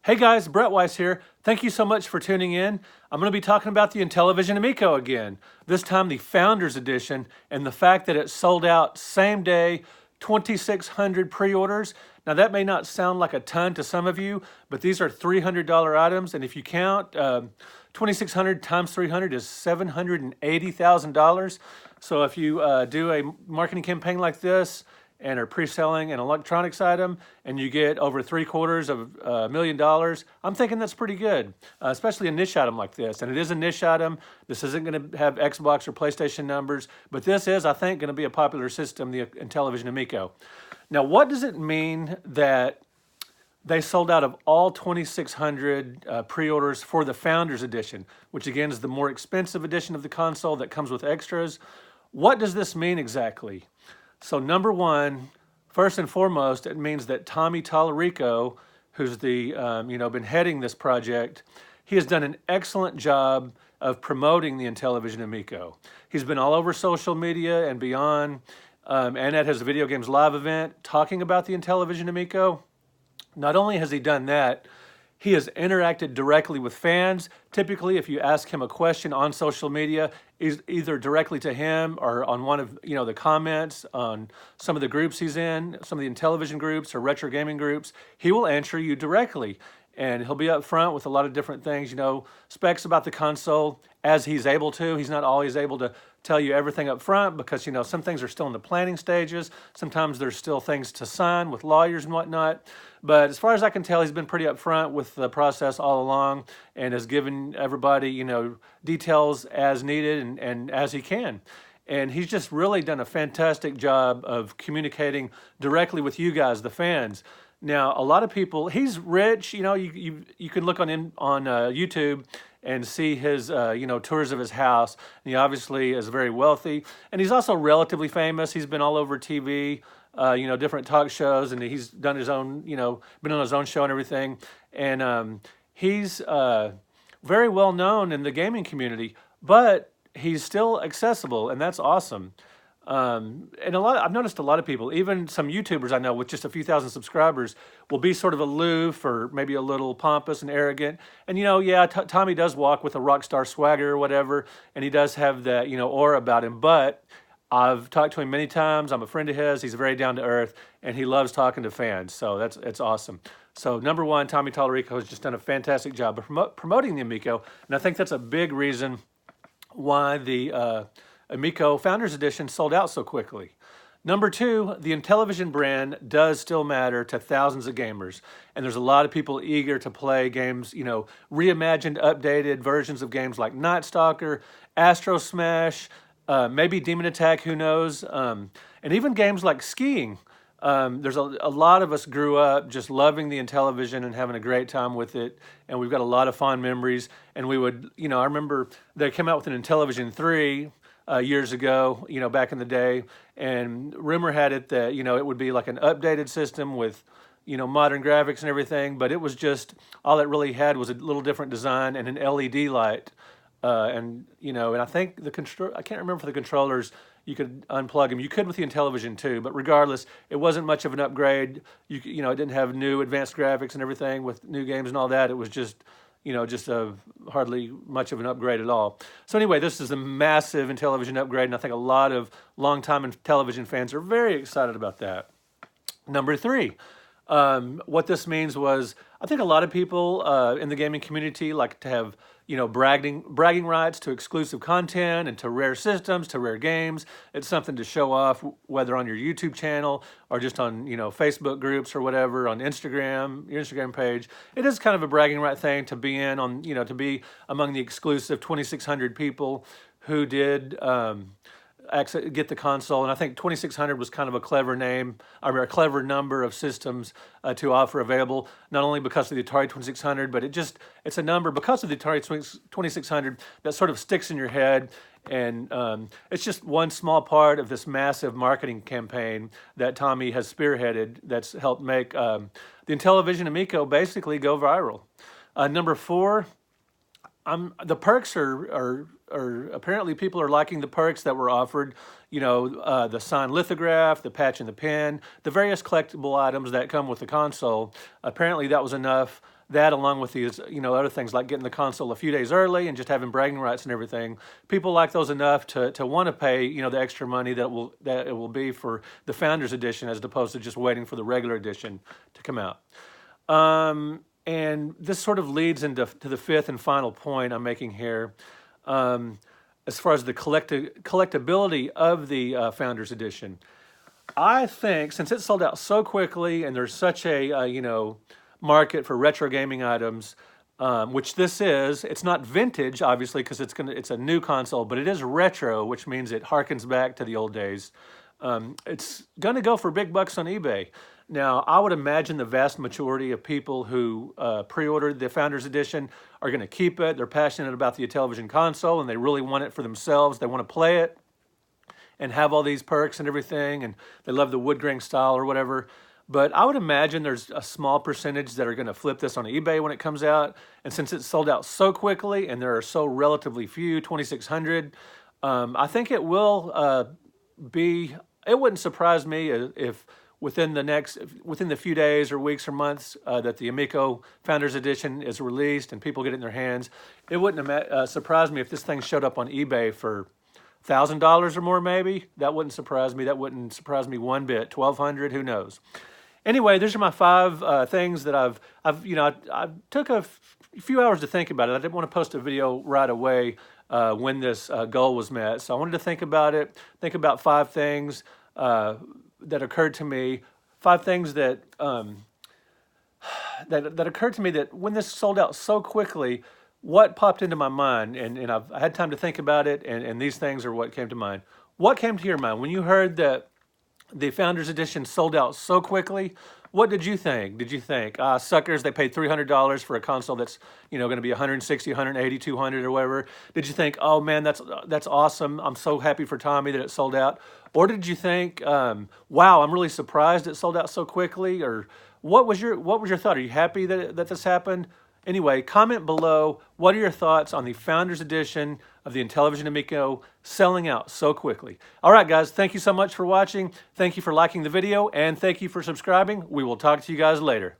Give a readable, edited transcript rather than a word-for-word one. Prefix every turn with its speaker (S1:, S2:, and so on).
S1: Hey guys, Brett Weiss here. Thank you so much for tuning in. I'm going to be talking about the Intellivision Amico again, this time the Founders Edition, and the fact that it sold out same day, 2,600 pre-orders. Now that may not sound like a ton to some of you, but these are $300 items, and if you count 2,600 times 300 is $780,000. So if you do a marketing campaign like this, and are pre-selling an electronics item, and you get over $750,000 of $1 million, I'm thinking that's pretty good, especially a niche item like this. And it is a niche item. This isn't going to have Xbox or PlayStation numbers, but this is, I think, going to be a popular system, the Intellivision Amico. Now, what does it mean that they sold out of all 2,600 pre-orders for the Founders Edition, which again is the more expensive edition of the console that comes with extras? What does this mean exactly? So number one, first and foremost, it means that Tommy Tallarico, who's the been heading this project, he has done an excellent job of promoting the Intellivision Amico. He's been all over social media and beyond, and at his Video Games Live event, talking about the Intellivision Amico. Not only has he done that, he has interacted directly with fans. Typically, if you ask him a question on social media, either directly to him or on one of the comments on some of the groups he's in, some of the Intellivision groups or retro gaming groups, he will answer you directly. And he'll be up front with a lot of different things, specs about the console as he's able to. He's not always able to tell you everything up front because, some things are still in the planning stages. Sometimes there's still things to sign with lawyers and whatnot. But as far as I can tell, he's been pretty upfront with the process all along and has given everybody, details as needed and as he can. And he's just really done a fantastic job of communicating directly with you guys, the fans. Now, a lot of people, he's rich, you can look on YouTube and see his, tours of his house. And he obviously is very wealthy. And he's also relatively famous. He's been all over TV, different talk shows, and he's done his own, been on his own show and everything. And he's very well known in the gaming community, but he's still accessible, and that's awesome. And I've noticed a lot of people, even some YouTubers I know with just a few thousand subscribers, will be sort of aloof or maybe a little pompous and arrogant. And Tommy does walk with a rock star swagger or whatever, and he does have that aura about him. But I've talked to him many times. I'm a friend of his. He's very down to earth, and he loves talking to fans. So it's awesome. So number one, Tommy Tallarico has just done a fantastic job of promoting the Amico, and I think that's a big reason why the Amico Founders Edition sold out so quickly. Number two, the Intellivision brand does still matter to thousands of gamers. And there's a lot of people eager to play games, reimagined, updated versions of games like Night Stalker, Astro Smash, maybe Demon Attack, who knows, and even games like skiing. There's a lot of us grew up just loving the Intellivision and having a great time with it, and we've got a lot of fond memories. And we would, I remember they came out with an Intellivision 3 years ago, back in the day, and rumor had it that, it would be like an updated system with, modern graphics and everything, but it was just, all it really had was a little different design and an LED light. And I think I can't remember for the controllers, you could unplug them. You could with the Intellivision too, but regardless, it wasn't much of an upgrade. It didn't have new advanced graphics and everything with new games and all that. It was just, hardly much of an upgrade at all. So anyway, this is a massive Intellivision upgrade, and I think a lot of longtime Intellivision fans are very excited about that. Number three, what this means was, I think a lot of people in the gaming community like to have, bragging rights to exclusive content and to rare systems, to rare games. It's something to show off, whether on your YouTube channel or just on, Facebook groups or whatever, on Instagram, your Instagram page. It is kind of a bragging right thing to be in on, to be among the exclusive 2,600 people who did get the console, and I think 2,600 was kind of a clever name, or a clever number of systems to offer available, not only because of the Atari 2600, but it's a number because of the Atari 2600 that sort of sticks in your head, and it's just one small part of this massive marketing campaign that Tommy has spearheaded that's helped make the Intellivision Amico basically go viral. Number four, the perks are apparently people are liking the perks that were offered, the signed lithograph, the patch and the pen, the various collectible items that come with the console. Apparently that was enough that along with these, other things like getting the console a few days early and just having bragging rights and everything, people like those enough to want to pay, the extra money that it will be for the Founders Edition as opposed to just waiting for the regular edition to come out. And this sort of leads into the fifth and final point I'm making here. As far as the collectability of the Founders Edition, I think since it sold out so quickly and there's such a market for retro gaming items, which this is, it's not vintage obviously because it's a new console, but it is retro, which means it harkens back to the old days. It's gonna go for big bucks on eBay. Now, I would imagine the vast majority of people who pre-ordered the Founders Edition are going to keep it. They're passionate about the Intellivision console, and they really want it for themselves. They want to play it and have all these perks and everything, and they love the wood grain style or whatever. But I would imagine there's a small percentage that are going to flip this on eBay when it comes out. And since it sold out so quickly, and there are so relatively few, 2,600, I think it will be. It wouldn't surprise me if within the few days or weeks or months that the Amico Founders Edition is released and people get it in their hands, it wouldn't surprise me if this thing showed up on eBay for $1,000 or more maybe. That wouldn't surprise me. That wouldn't surprise me one bit. 1,200, who knows? Anyway, these are my 5 things that I took a few hours to think about it. I didn't want to post a video right away when this goal was met. So I wanted to think about it, think about 5 things that occurred to me, 5 things that that occurred to me that when this sold out so quickly, what popped into my mind, and I had time to think about it, and these things are what came to mind. What came to your mind when you heard that the Founders Edition sold out so quickly? What did you think? Did you think, suckers, they paid $300 for a console that's, going to be 160, 180, 200 or whatever? Did you think, oh man, that's awesome. I'm so happy for Tommy that it sold out. Or did you think, wow, I'm really surprised it sold out so quickly? Or what was your thought? Are you happy that this happened? Anyway, comment below. What are your thoughts on the Founders Edition of the Intellivision Amico selling out so quickly? All right, guys, thank you so much for watching. Thank you for liking the video, and thank you for subscribing. We will talk to you guys later.